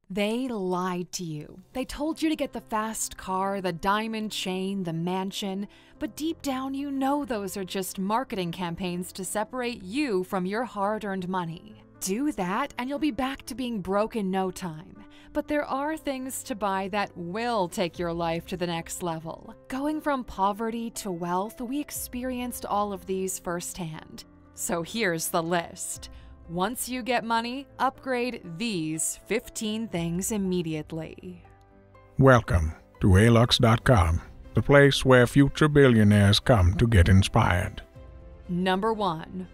They lied to you. They told you to get the fast car, the diamond chain, the mansion, but deep down you know those are just marketing campaigns to separate you from your hard-earned money. Do that and you'll be back to being broke in no time. But there are things to buy that will take your life to the next level. Going from poverty to wealth, we experienced all of these firsthand. So here's the list. Once you get money, upgrade these 15 things immediately. Welcome to Alux.com, the place where future billionaires come to get inspired. Number 1.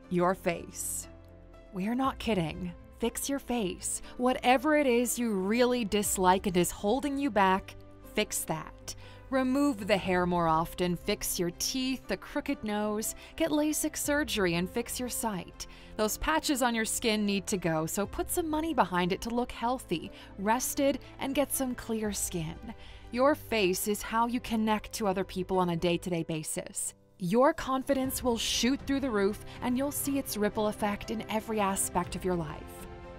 Your face. We're not kidding. Fix your face. Whatever it is you really dislike and is holding you back, fix that. Remove the hair more often, fix your teeth, the crooked nose, get LASIK surgery and fix your sight. Those patches on your skin need to go, so put some money behind it to look healthy, rested, and get some clear skin. Your face is how you connect to other people on a day-to-day basis. Your confidence will shoot through the roof and you'll see its ripple effect in every aspect of your life.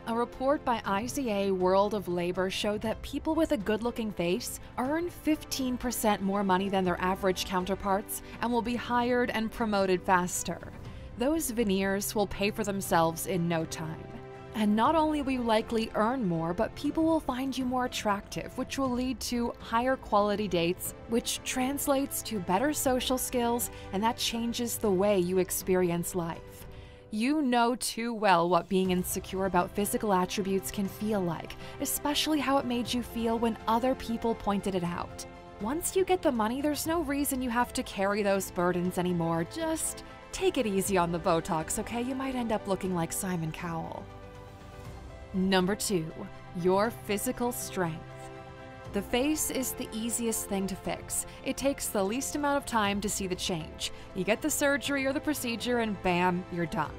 A report by IZA World of Labor showed that people with a good-looking face earn 15% more money than their average counterparts and will be hired and promoted faster. Those veneers will pay for themselves in no time. And not only will you likely earn more, but people will find you more attractive, which will lead to higher quality dates, which translates to better social skills, and that changes the way you experience life. You know too well what being insecure about physical attributes can feel like, especially how it made you feel when other people pointed it out. Once you get the money, there's no reason you have to carry those burdens anymore. Just take it easy on the Botox, okay? You might end up looking like Simon Cowell. Number 2. Your physical strength. The face is the easiest thing to fix. It takes the least amount of time to see the change. You get the surgery or the procedure and bam, you're done.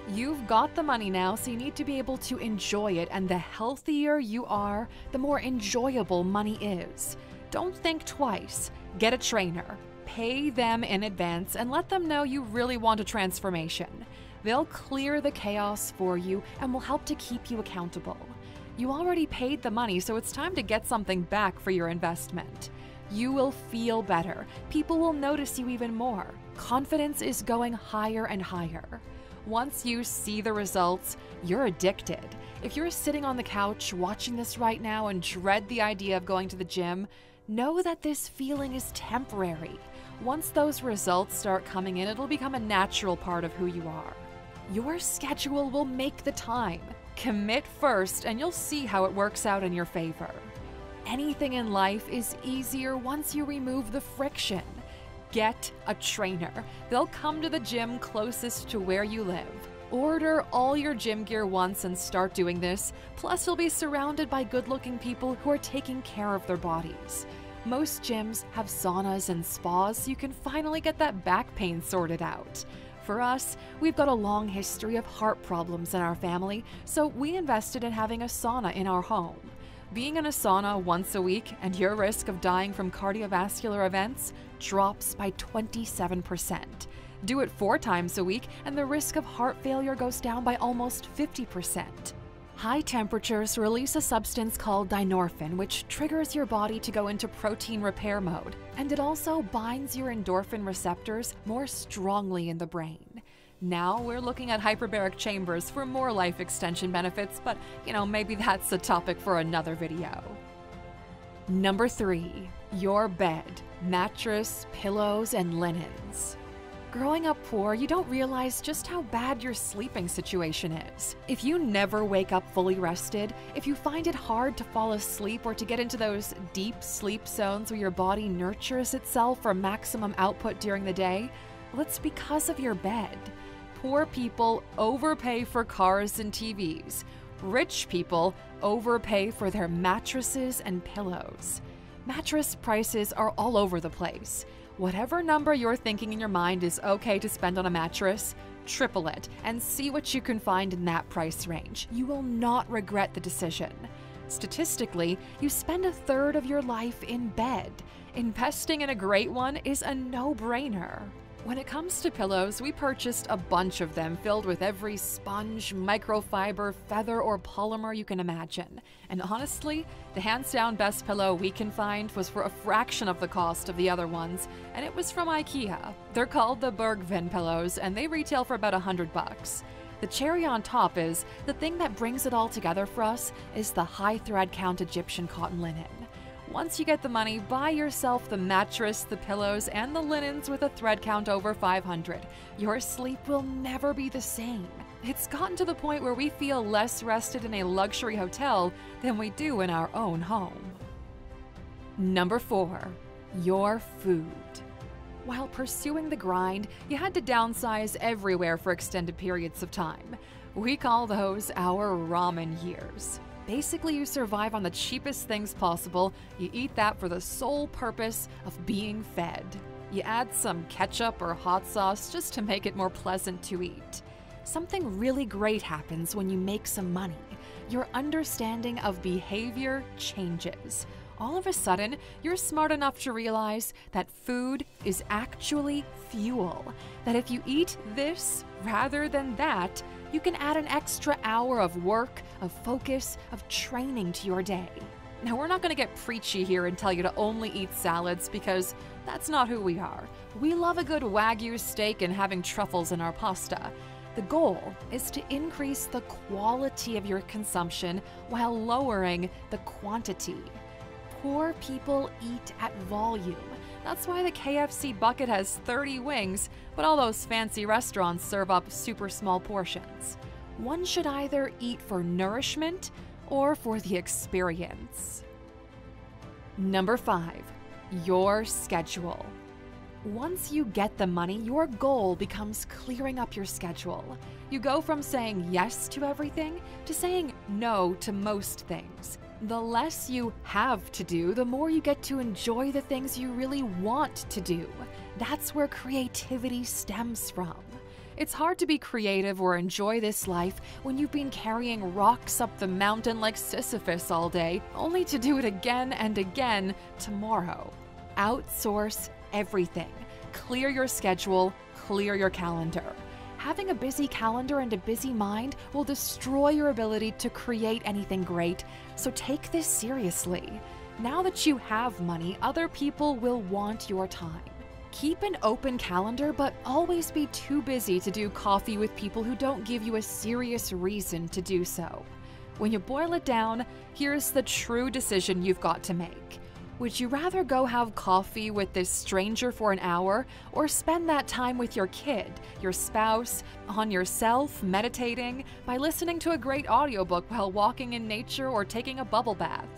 You've got the money now, so you need to be able to enjoy it, and the healthier you are, the more enjoyable money is. Don't think twice. Get a trainer. Pay them in advance and let them know you really want a transformation. They'll clear the chaos for you and will help to keep you accountable. You already paid the money, so it's time to get something back for your investment. You will feel better. People will notice you even more. Confidence is going higher and higher. Once you see the results, you're addicted. If you're sitting on the couch watching this right now and dread the idea of going to the gym, know that this feeling is temporary. Once those results start coming in, it'll become a natural part of who you are. Your schedule will make the time. Commit first and you'll see how it works out in your favor. Anything in life is easier once you remove the friction. Get a trainer. They'll come to the gym closest to where you live. Order all your gym gear once and start doing this. Plus, you'll be surrounded by good-looking people who are taking care of their bodies. Most gyms have saunas and spas, so you can finally get that back pain sorted out. For us, we've got a long history of heart problems in our family, so we invested in having a sauna in our home. Being in a sauna once a week and your risk of dying from cardiovascular events drops by 27%. Do it 4 times a week and the risk of heart failure goes down by almost 50%. High temperatures release a substance called dynorphin, which triggers your body to go into protein repair mode, and it also binds your endorphin receptors more strongly in the brain. Now we're looking at hyperbaric chambers for more life extension benefits, but maybe that's a topic for another video. Number 3. Your bed, mattress, pillows, and linens. Growing up poor, you don't realize just how bad your sleeping situation is. If you never wake up fully rested, if you find it hard to fall asleep or to get into those deep sleep zones where your body nurtures itself for maximum output during the day, well, it's because of your bed. Poor people overpay for cars and TVs. Rich people overpay for their mattresses and pillows. Mattress prices are all over the place. Whatever number you're thinking in your mind is okay to spend on a mattress, triple it and see what you can find in that price range. You will not regret the decision. Statistically, you spend 1/3 of your life in bed. Investing in a great one is a no-brainer. When it comes to pillows, we purchased a bunch of them filled with every sponge, microfiber, feather, or polymer you can imagine. And honestly, the hands down best pillow we can find was for a fraction of the cost of the other ones, and it was from IKEA. They're called the Bergvin pillows, and they retail for about $100. The cherry on top is, the thing that brings it all together for us is the high thread count Egyptian cotton linen. Once you get the money, buy yourself the mattress, the pillows, and the linens with a thread count over 500. Your sleep will never be the same. It's gotten to the point where we feel less rested in a luxury hotel than we do in our own home. Number 4. Your food. While pursuing the grind, you had to downsize everywhere for extended periods of time. We call those our ramen years. Basically, you survive on the cheapest things possible. You eat that for the sole purpose of being fed. You add some ketchup or hot sauce just to make it more pleasant to eat. Something really great happens when you make some money. Your understanding of behavior changes. All of a sudden, you're smart enough to realize that food is actually fuel. That if you eat this rather than that, you can add an extra hour of work, of focus, of training to your day. Now, we're not going to get preachy here and tell you to only eat salads because that's not who we are. We love a good Wagyu steak and having truffles in our pasta. The goal is to increase the quality of your consumption while lowering the quantity. Poor people eat at volume. That's why the KFC bucket has 30 wings, but all those fancy restaurants serve up super small portions. One should either eat for nourishment or for the experience. Number 5. Your schedule. Once you get the money, your goal becomes clearing up your schedule. You go from saying yes to everything to saying no to most things. The less you have to do, the more you get to enjoy the things you really want to do. That's where creativity stems from. It's hard to be creative or enjoy this life when you've been carrying rocks up the mountain like Sisyphus all day, only to do it again and again tomorrow. Outsource everything. Clear your schedule, clear your calendar. Having a busy calendar and a busy mind will destroy your ability to create anything great, so take this seriously. Now that you have money, other people will want your time. Keep an open calendar, but always be too busy to do coffee with people who don't give you a serious reason to do so. When you boil it down, here's the true decision you've got to make. Would you rather go have coffee with this stranger for an hour, or spend that time with your kid, your spouse, on yourself, meditating, by listening to a great audiobook while walking in nature or taking a bubble bath?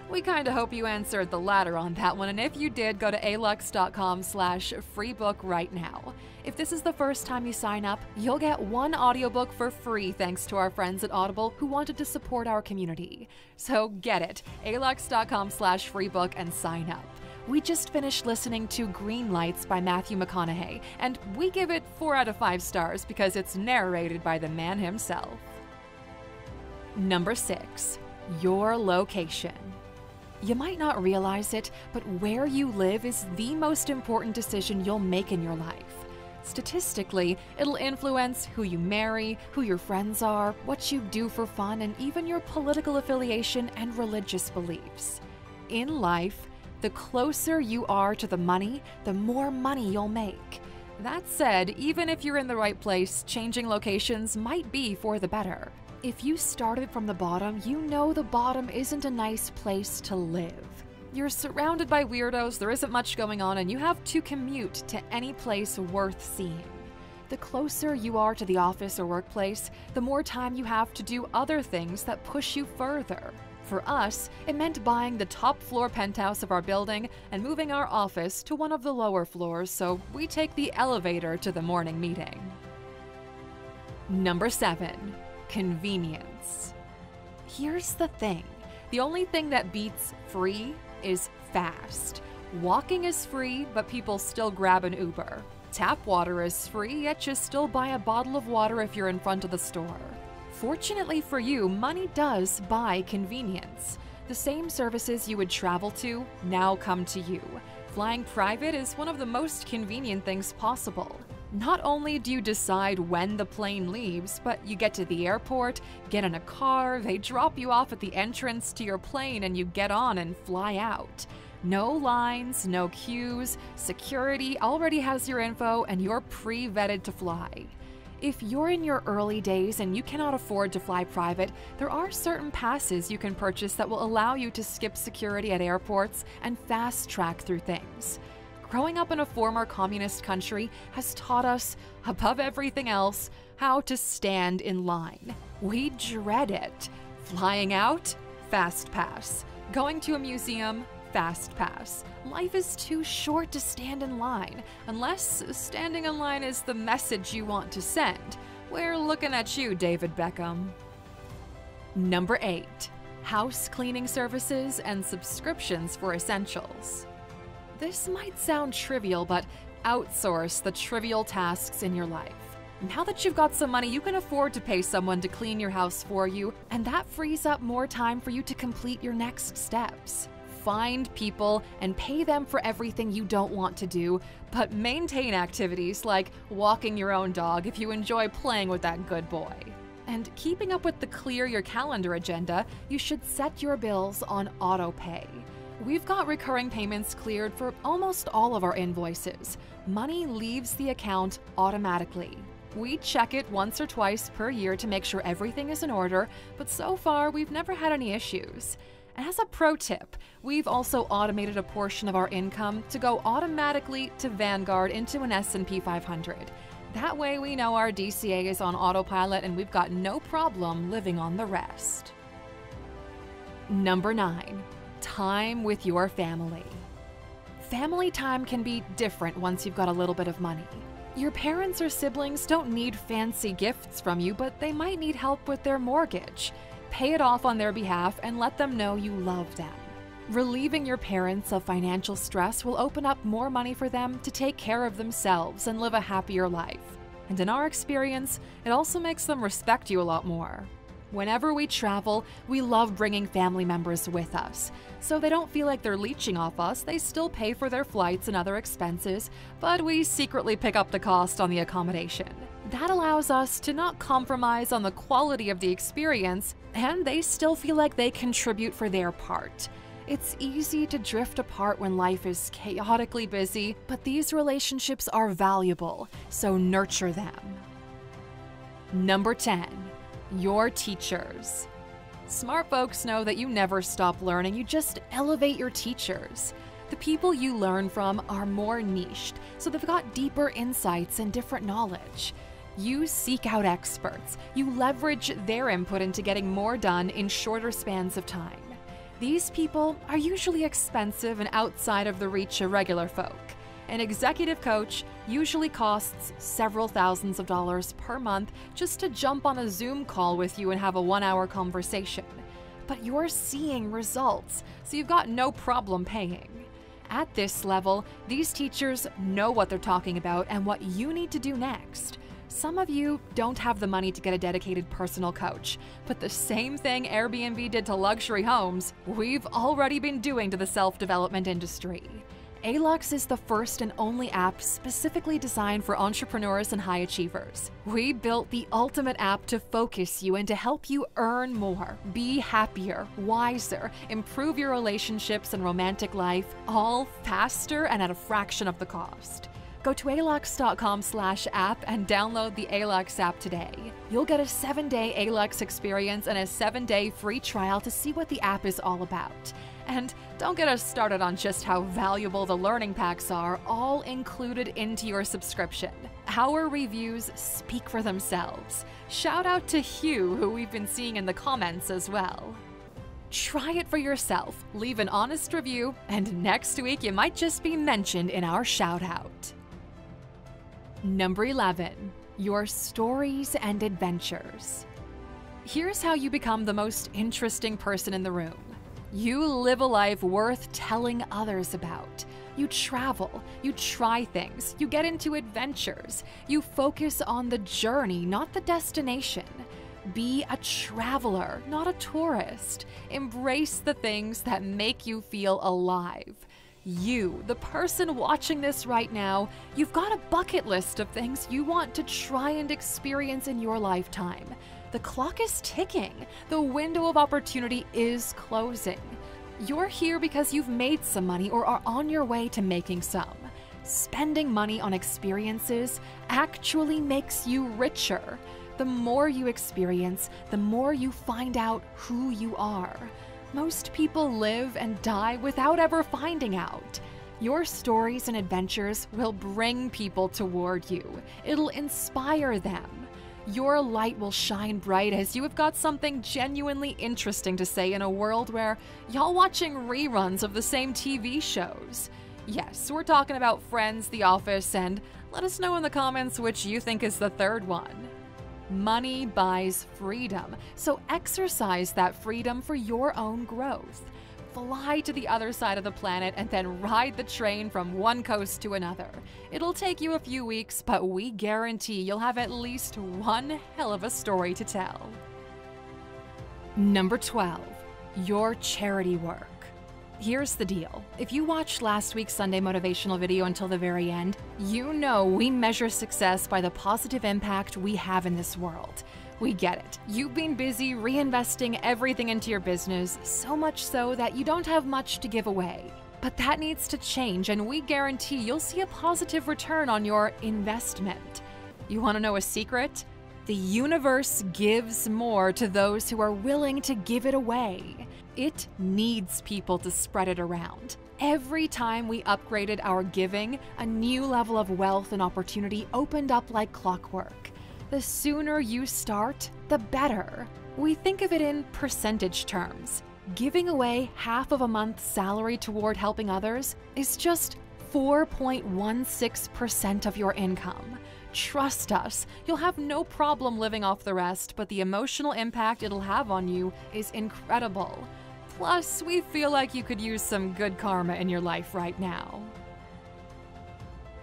We kinda hope you answered the latter on that one, and if you did, go to alux.com/freebook right now. If this is the first time you sign up, you'll get one audiobook for free thanks to our friends at Audible who wanted to support our community. So get it, alux.com/freebook and sign up. We just finished listening to Green Lights by Matthew McConaughey, and we give it 4 out of 5 stars because it's narrated by the man himself. Number 6. Your location. You might not realize it, but where you live is the most important decision you'll make in your life. Statistically, it'll influence who you marry, who your friends are, what you do for fun, and even your political affiliation and religious beliefs. In life, the closer you are to the money, the more money you'll make. That said, even if you're in the right place, changing locations might be for the better. If you started from the bottom, you know the bottom isn't a nice place to live. You're surrounded by weirdos, there isn't much going on, and you have to commute to any place worth seeing. The closer you are to the office or workplace, the more time you have to do other things that push you further. For us, it meant buying the top floor penthouse of our building and moving our office to one of the lower floors, so we take the elevator to the morning meeting. Number 7. Convenience. Here's the thing. The only thing that beats free is fast. Walking is free, but people still grab an Uber. Tap water is free, yet you still buy a bottle of water if you're in front of the store. Fortunately for you, money does buy convenience. The same services you would travel to now come to you. Flying private is one of the most convenient things possible. Not only do you decide when the plane leaves, but you get to the airport, get in a car, they drop you off at the entrance to your plane, and you get on and fly out. No lines, no queues, security already has your info, and you're pre-vetted to fly. If you're in your early days and you cannot afford to fly private, there are certain passes you can purchase that will allow you to skip security at airports and fast-track through things. Growing up in a former communist country has taught us, above everything else, how to stand in line. We dread it. Flying out? Fast pass. Going to a museum? Fast pass. Life is too short to stand in line, unless standing in line is the message you want to send. We're looking at you, David Beckham. Number 8. House cleaning services and subscriptions for essentials. This might sound trivial, but outsource the trivial tasks in your life. Now that you've got some money, you can afford to pay someone to clean your house for you, and that frees up more time for you to complete your next steps. Find people and pay them for everything you don't want to do, but maintain activities like walking your own dog if you enjoy playing with that good boy. And keeping up with the clear your calendar agenda, you should set your bills on auto-pay. We've got recurring payments cleared for almost all of our invoices. Money leaves the account automatically. We check it once or twice per year to make sure everything is in order, but so far we've never had any issues. As a pro tip, we've also automated a portion of our income to go automatically to Vanguard into an S&P 500. That way we know our DCA is on autopilot and we've got no problem living on the rest. Number 9. Time with your family. Family time can be different once you've got a little bit of money. Your parents or siblings don't need fancy gifts from you, but they might need help with their mortgage. Pay it off on their behalf and let them know you love them. Relieving your parents of financial stress will open up more money for them to take care of themselves and live a happier life. And in our experience, it also makes them respect you a lot more. Whenever we travel, we love bringing family members with us. So they don't feel like they're leeching off us, they still pay for their flights and other expenses, but we secretly pick up the cost on the accommodation. That allows us to not compromise on the quality of the experience, and they still feel like they contribute for their part. It's easy to drift apart when life is chaotically busy, but these relationships are valuable, so nurture them. Number 10. Your teachers. Smart folks know that you never stop learning, you just elevate your teachers. The people you learn from are more niched, so they've got deeper insights and different knowledge. You seek out experts. You leverage their input into getting more done in shorter spans of time. These people are usually expensive and outside of the reach of regular folk. An executive coach usually costs several thousands of dollars per month just to jump on a Zoom call with you and have a 1-hour conversation. But you're seeing results, so you've got no problem paying. At this level, these teachers know what they're talking about and what you need to do next. Some of you don't have the money to get a dedicated personal coach, but the same thing Airbnb did to luxury homes, we've already been doing to the self-development industry. Alux is the first and only app specifically designed for entrepreneurs and high achievers. We built the ultimate app to focus you and to help you earn more, be happier, wiser, improve your relationships and romantic life, all faster and at a fraction of the cost. Go to alux.com/app and download the Alux app today. You'll get a 7-day Alux experience and a 7-day free trial to see what the app is all about. And don't get us started on just how valuable the learning packs are, all included into your subscription. Our reviews speak for themselves. Shout out to Hugh, who we've been seeing in the comments as well. Try it for yourself, leave an honest review, and next week you might just be mentioned in our shout out. Number 11. Your stories and adventures. Here's how you become the most interesting person in the room. You live a life worth telling others about. You travel, you try things, you get into adventures. You focus on the journey, not the destination. Be a traveler, not a tourist. Embrace the things that make you feel alive. You, the person watching this right now, you've got a bucket list of things you want to try and experience in your lifetime. The clock is ticking. The window of opportunity is closing. You're here because you've made some money or are on your way to making some. Spending money on experiences actually makes you richer. The more you experience, the more you find out who you are. Most people live and die without ever finding out. Your stories and adventures will bring people toward you. It'll inspire them. Your light will shine bright as you have got something genuinely interesting to say in a world where y'all watching reruns of the same TV shows. Yes, we're talking about Friends, The Office, and let us know in the comments which you think is the third one. Money buys freedom, so exercise that freedom for your own growth. Fly to the other side of the planet and then ride the train from one coast to another. It'll take you a few weeks, but we guarantee you'll have at least one hell of a story to tell. Number 12, your charity work. Here's the deal. If you watched last week's Sunday motivational video until the very end, you know we measure success by the positive impact we have in this world. We get it. You've been busy reinvesting everything into your business, so much so that you don't have much to give away. But that needs to change, and we guarantee you'll see a positive return on your investment. You want to know a secret? The universe gives more to those who are willing to give it away. It needs people to spread it around. Every time we upgraded our giving, a new level of wealth and opportunity opened up like clockwork. The sooner you start, the better. We think of it in percentage terms. Giving away half of a month's salary toward helping others is just 4.16% of your income. Trust us, you'll have no problem living off the rest, but the emotional impact it'll have on you is incredible. Plus, we feel like you could use some good karma in your life right now.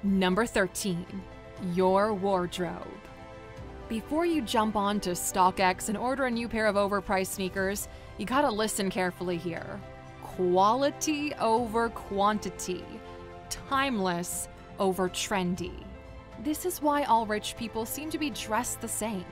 Number 13, your wardrobe. Before you jump on to StockX and order a new pair of overpriced sneakers, you gotta listen carefully here. Quality over quantity. Timeless over trendy. This is why all rich people seem to be dressed the same.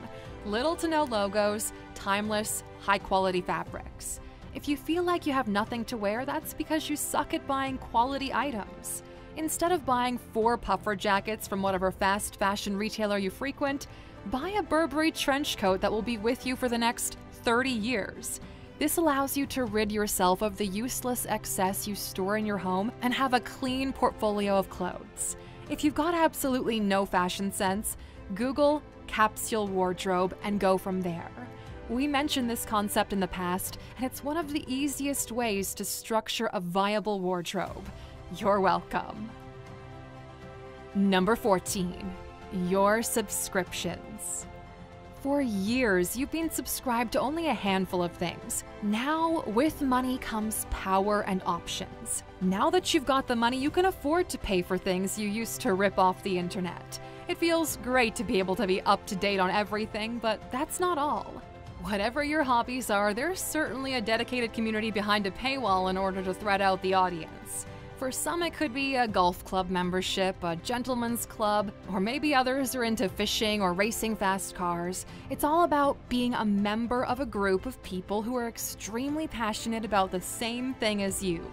Little to no logos, timeless, high-quality fabrics. If you feel like you have nothing to wear, that's because you suck at buying quality items. Instead of buying 4 puffer jackets from whatever fast fashion retailer you frequent, buy a Burberry trench coat that will be with you for the next 30 years. This allows you to rid yourself of the useless excess you store in your home and have a clean portfolio of clothes. If you've got absolutely no fashion sense, Google capsule wardrobe and go from there. We mentioned this concept in the past, and it's one of the easiest ways to structure a viable wardrobe. You're welcome. Number 14, your subscriptions. For years, you've been subscribed to only a handful of things. Now, with money comes power and options. Now that you've got the money, you can afford to pay for things you used to rip off the internet. It feels great to be able to be up to date on everything, but that's not all. Whatever your hobbies are, there's certainly a dedicated community behind a paywall in order to thread out the audience. For some, it could be a golf club membership, a gentleman's club, or maybe others are into fishing or racing fast cars. It's all about being a member of a group of people who are extremely passionate about the same thing as you.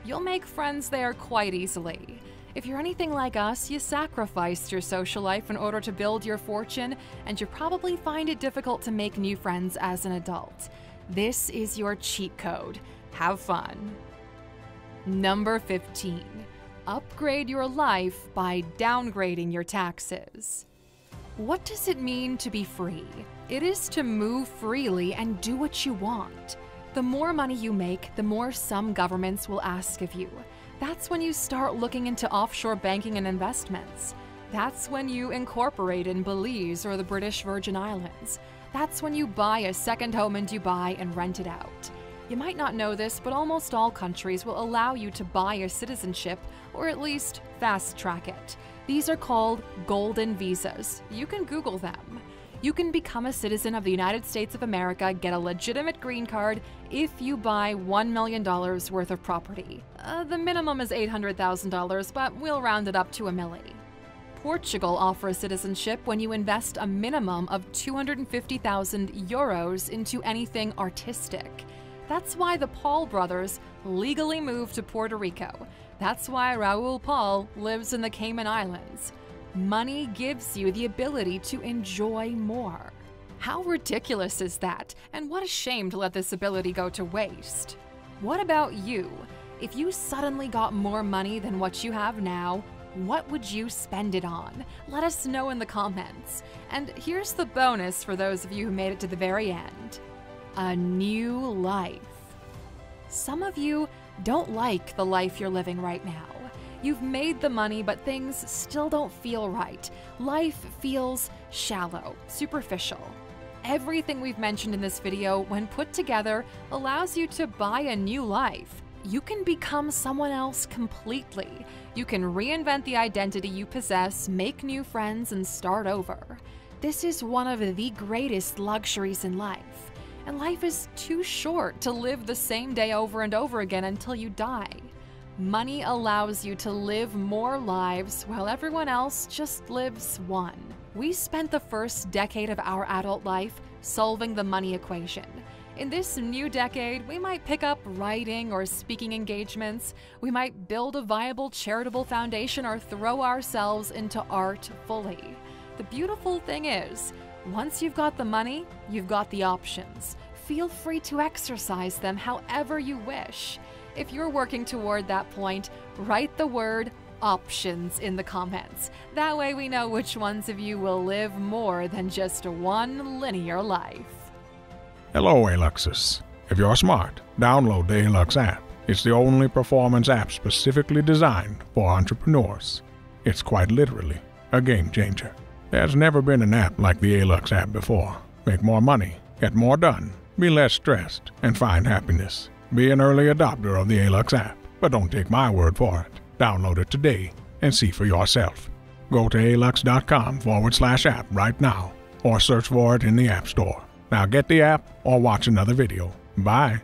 You'll make friends there quite easily. If you're anything like us, you sacrificed your social life in order to build your fortune, and you probably find it difficult to make new friends as an adult. This is your cheat code. Have fun. Number 15, upgrade your life by downgrading your taxes. What does it mean to be free? It is to move freely and do what you want. The more money you make, the more some governments will ask of you. That's when you start looking into offshore banking and investments. That's when you incorporate in Belize or the British Virgin Islands. That's when you buy a second home in Dubai and rent it out. You might not know this, but almost all countries will allow you to buy a citizenship, or at least fast-track it. These are called golden visas. You can Google them. You can become a citizen of the United States of America, get a legitimate green card if you buy $1 million worth of property. The minimum is $800,000, but we'll round it up to $1 million. Portugal offers citizenship when you invest a minimum of 250,000 euros into anything artistic. That's why the Paul brothers legally moved to Puerto Rico. That's why Raul Paul lives in the Cayman Islands. Money gives you the ability to enjoy more. How ridiculous is that? And what a shame to let this ability go to waste. What about you? If you suddenly got more money than what you have now, what would you spend it on? Let us know in the comments. And here's the bonus for those of you who made it to the very end. A new life. Some of you don't like the life you're living right now. You've made the money, but things still don't feel right. Life feels shallow, superficial. Everything we've mentioned in this video, when put together, allows you to buy a new life. You can become someone else completely. You can reinvent the identity you possess, make new friends, and start over. This is one of the greatest luxuries in life. And life is too short to live the same day over and over again until you die. Money allows you to live more lives while everyone else just lives one. We spent the first decade of our adult life solving the money equation. In this new decade, we might pick up writing or speaking engagements, we might build a viable charitable foundation, or throw ourselves into art fully. The beautiful thing is, once you've got the money, you've got the options. Feel free to exercise them however you wish. If you're working toward that point, write the word options in the comments. That way we know which ones of you will live more than just one linear life. Hello, Aluxus. If you're smart, download the Alux app. It's the only performance app specifically designed for entrepreneurs. It's quite literally a game changer. There's never been an app like the Alux app before. Make more money, get more done, be less stressed, and find happiness. Be an early adopter of the Alux app, but don't take my word for it. Download it today and see for yourself. Go to alux.com/app right now, or search for it in the App Store. Now get the app or watch another video. Bye.